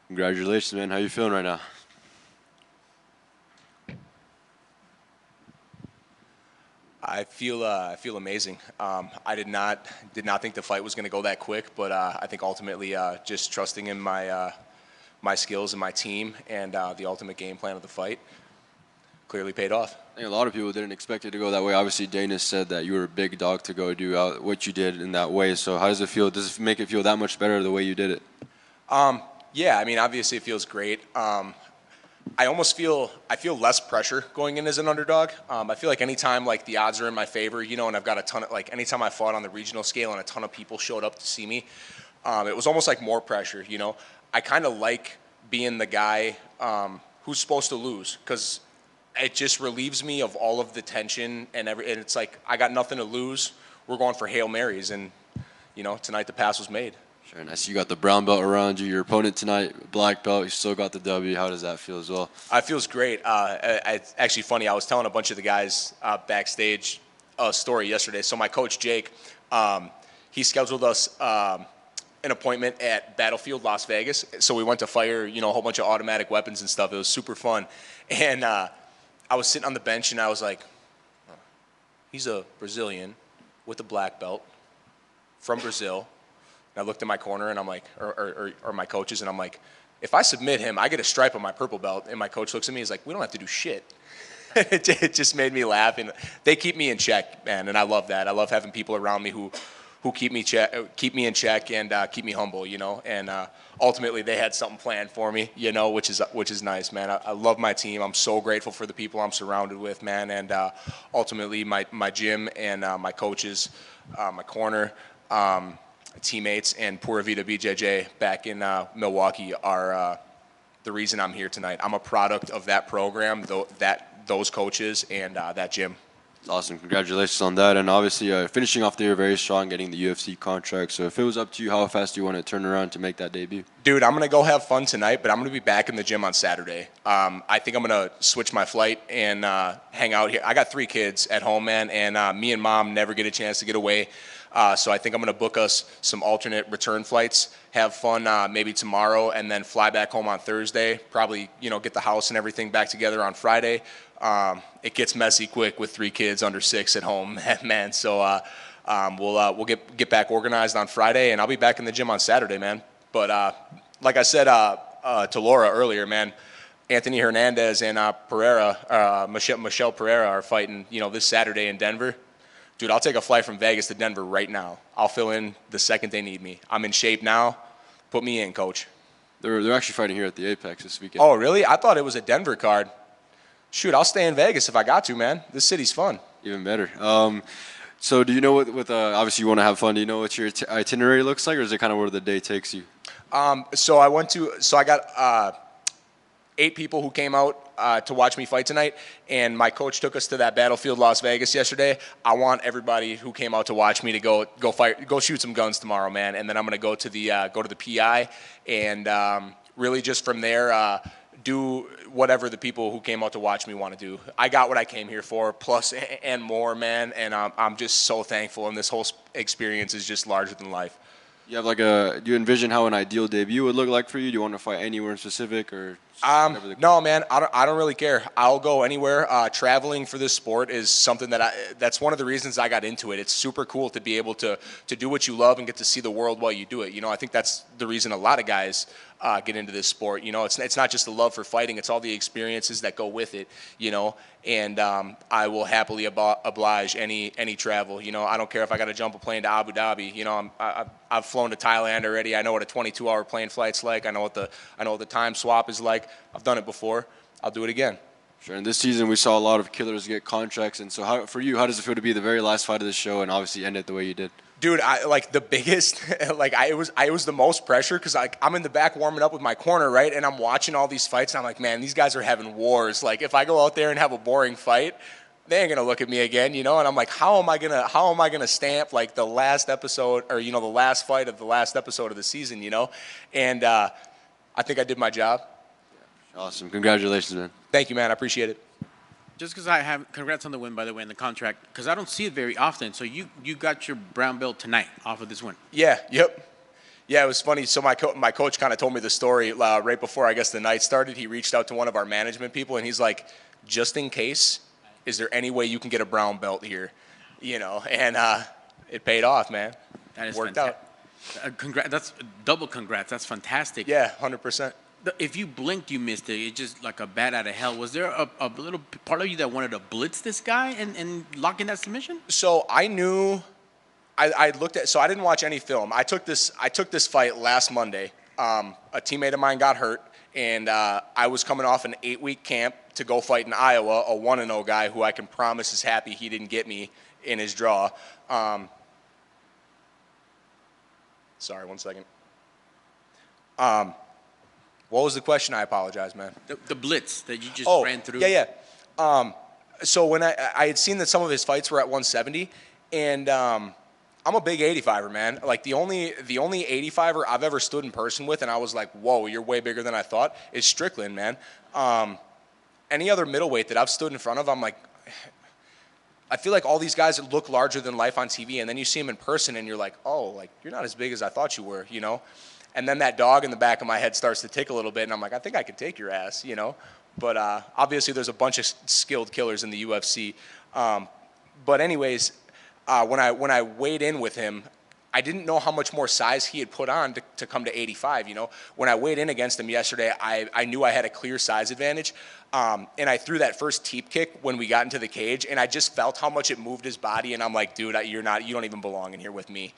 Congratulations, man. How you feeling right now? I feel amazing. I did not think the fight was going to go that quick, but I think ultimately just trusting in my skills and my team and the ultimate game plan of the fight clearly paid off. I think a lot of people didn't expect it to go that way. Obviously, Dana said that you were a big dog to go do what you did in that way. So how does it feel? Does it make it feel that much better the way you did it? Yeah, I mean, obviously it feels great. I feel less pressure going in as an underdog. I feel like anytime like the odds are in my favor, and I've got a ton of like anytime I fought on the regional scale and a ton of people showed up to see me, it was almost like more pressure. I kind of like being the guy who's supposed to lose because it just relieves me of all of the tension and it's like I got nothing to lose. We're going for Hail Marys, and tonight the pass was made. Sure, and I see you got the brown belt around you. Your opponent tonight, black belt, you still got the W. How does that feel as well? It feels great. It's actually funny. I was telling a bunch of the guys backstage a story yesterday. So my coach, Jake, he scheduled us an appointment at Battlefield Las Vegas. So we went to fire, a whole bunch of automatic weapons and stuff. It was super fun. And I was sitting on the bench, and I was like, he's a Brazilian with a black belt from Brazil. And I looked in my corner, and I'm like, or my coaches, and I'm like, if I submit him, I get a stripe on my purple belt. And my coach looks at me, he's like, we don't have to do shit. It just made me laugh, and they keep me in check, man, and I love that. I love having people around me who keep me in check and keep me humble, And ultimately, they had something planned for me, which is nice, man. I love my team. I'm so grateful for the people I'm surrounded with, man, and ultimately my gym and my coaches, my corner. Teammates and Pura Vida BJJ back in Milwaukee are the reason I'm here tonight. I'm a product of that program, those coaches, and that gym. Awesome. Congratulations on that. And obviously, finishing off the year very strong, getting the UFC contract. So if it was up to you, how fast do you want to turn around to make that debut? Dude, I'm going to go have fun tonight, but I'm going to be back in the gym on Saturday. I think I'm going to switch my flight and hang out here. I got 3 kids at home, man, and me and Mom never get a chance to get away. So I think I'm going to book us some alternate return flights, have fun maybe tomorrow, and then fly back home on Thursday. Probably, get the house and everything back together on Friday. It gets messy quick with 3 kids under 6 at home, man. So we'll get back organized on Friday, and I'll be back in the gym on Saturday, man. But like I said to Laura earlier, man, Anthony Hernandez and Michel Pereira are fighting, this Saturday in Denver. Dude, I'll take a flight from Vegas to Denver right now. I'll fill in the second they need me. I'm in shape now. Put me in, coach. They're actually fighting here at the Apex this weekend. Oh, really? I thought it was a Denver card. Shoot, I'll stay in Vegas if I got to, man. This city's fun. Even better. So do you know what obviously you want to have fun. Do you know what your itinerary looks like, or is it kind of where the day takes you? So I got 8 people who came out to watch me fight tonight, and my coach took us to that Battlefield Las Vegas yesterday. I want everybody who came out to watch me to go shoot some guns tomorrow, man. And then I'm gonna go to the PI, and really just from there do whatever the people who came out to watch me want to do. I got what I came here for, plus and more, man. And I'm just so thankful, and this whole experience is just larger than life. You have do you envision how an ideal debut would look like for you? Do you want to fight anywhere in specific, or? No, man, I don't really care. I'll go anywhere. Traveling for this sport is something that's one of the reasons I got into it. It's super cool to be able to do what you love and get to see the world while you do it. I think that's the reason a lot of guys get into this sport. It's not just the love for fighting; it's all the experiences that go with it. And I will happily oblige any travel. I don't care if I got to jump a plane to Abu Dhabi. I've flown to Thailand already. I know what a 22-hour plane flight's like. I know what the time swap is like. I've done it before. I'll do it again. Sure. And this season we saw a lot of killers get contracts. And so how does it feel to be the very last fight of the show and obviously end it the way you did? Dude, the biggest, it was the most pressure because I'm in the back warming up with my corner, right? And I'm watching all these fights, and I'm like, man, these guys are having wars. Like, if I go out there and have a boring fight, they ain't gonna look at me again, And I'm like, how am I gonna stamp like the last episode or the last fight of the last episode of the season, And I think I did my job. Awesome, congratulations, man. Thank you, man. I appreciate it. Just because congrats on the win, by the way, and the contract, because I don't see it very often. So you got your brown belt tonight off of this win. Yeah, yep. Yeah, it was funny. So my coach kind of told me the story right before I guess the night started. He reached out to one of our management people and he's like, just in case, is there any way you can get a brown belt here? And it paid off, man. That is Worked fantastic. out. Congrats. That's double congrats. That's fantastic. Yeah, 100%. If you blinked, you missed it. It's just like a bat out of hell. Was there a little part of you that wanted to blitz this guy and lock in that submission? So I knew. I looked at. So I didn't watch any film. I took this fight last Monday. A teammate of mine got hurt, and I was coming off an 8-week camp to go fight in Iowa. A 1-0 guy who I can promise is happy he didn't get me in his draw. Sorry, 1 second. What was the question? I apologize, man. The blitz that you just ran through. Yeah. So when I had seen that some of his fights were at 170, and I'm a big 85er, man. Like the only 85er I've ever stood in person with, and I was like, whoa, you're way bigger than I thought, is Strickland, man. Any other middleweight that I've stood in front of, I'm like, I feel like all these guys look larger than life on TV, and then you see them in person, and you're like, oh, like you're not as big as I thought you were, And then that dog in the back of my head starts to tick a little bit, and I'm like, I think I could take your ass, But obviously there's a bunch of skilled killers in the UFC. But anyways, when I weighed in with him, I didn't know how much more size he had put on to come to 85, When I weighed in against him yesterday, I knew I had a clear size advantage. And I threw that first teep kick when we got into the cage, and I just felt how much it moved his body, and I'm like, dude, you don't even belong in here with me,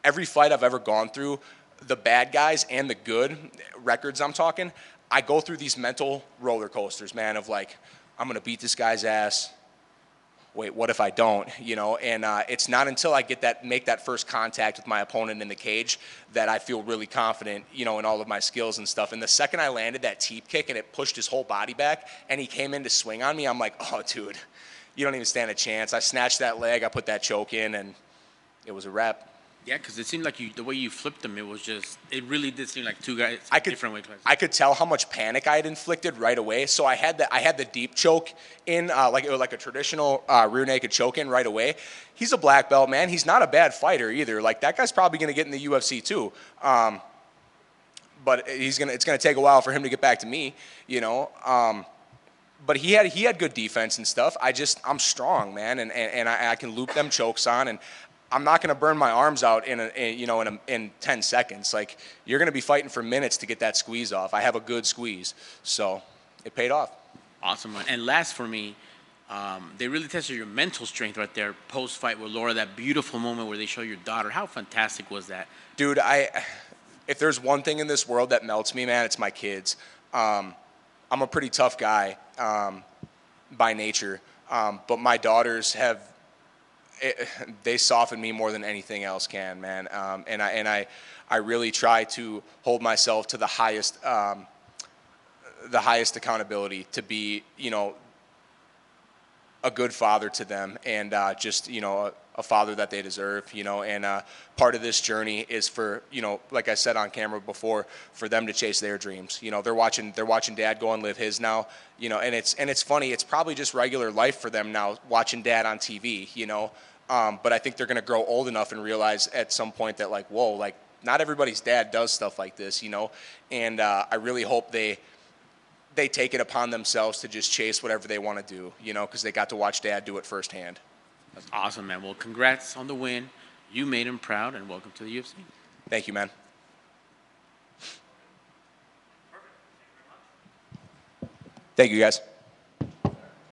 Every fight I've ever gone through, the bad guys and the good records I'm talking, I go through these mental roller coasters, man, of like, I'm going to beat this guy's ass. Wait, what if I don't? And it's not until I make that first contact with my opponent in the cage that I feel really confident, in all of my skills and stuff. And the second I landed that teep kick and it pushed his whole body back and he came in to swing on me, I'm like, oh, dude, you don't even stand a chance. I snatched that leg, I put that choke in, and it was a wrap. Yeah, because it seemed like the way you flipped them, it really did seem like two guys different weight classes. I could tell how much panic I had inflicted right away. So I had the deep choke in, like a traditional rear naked choke in right away. He's a black belt, man. He's not a bad fighter either. Like that guy's probably going to get in the UFC too. But it's going to take a while for him to get back to me, But he had good defense and stuff. I'm strong, man, and I can loop them chokes on, and I'm not going to burn my arms out in 10 seconds. Like you're going to be fighting for minutes to get that squeeze off. I have a good squeeze, so it paid off. Awesome, man. And last for me, they really tested your mental strength right there post-fight with Laura. That beautiful moment where they show your daughter. How fantastic was that, dude? If there's one thing in this world that melts me, man, it's my kids. I'm a pretty tough guy by nature, but my daughters they soften me more than anything else can, man. And I really try to hold myself to the highest accountability to be, a good father to them and just, a father that they deserve, and part of this journey is for, like I said on camera before, for them to chase their dreams. They're watching dad go and live his now, and it's funny. It's probably just regular life for them now watching dad on TV, but I think they're going to grow old enough and realize at some point that like, whoa, like not everybody's dad does stuff like this, and I really hope they take it upon themselves to just chase whatever they want to do, because they got to watch dad do it firsthand. That's awesome, man. Well, congrats on the win. You made him proud, and welcome to the UFC. Thank you, man. Thank you, guys.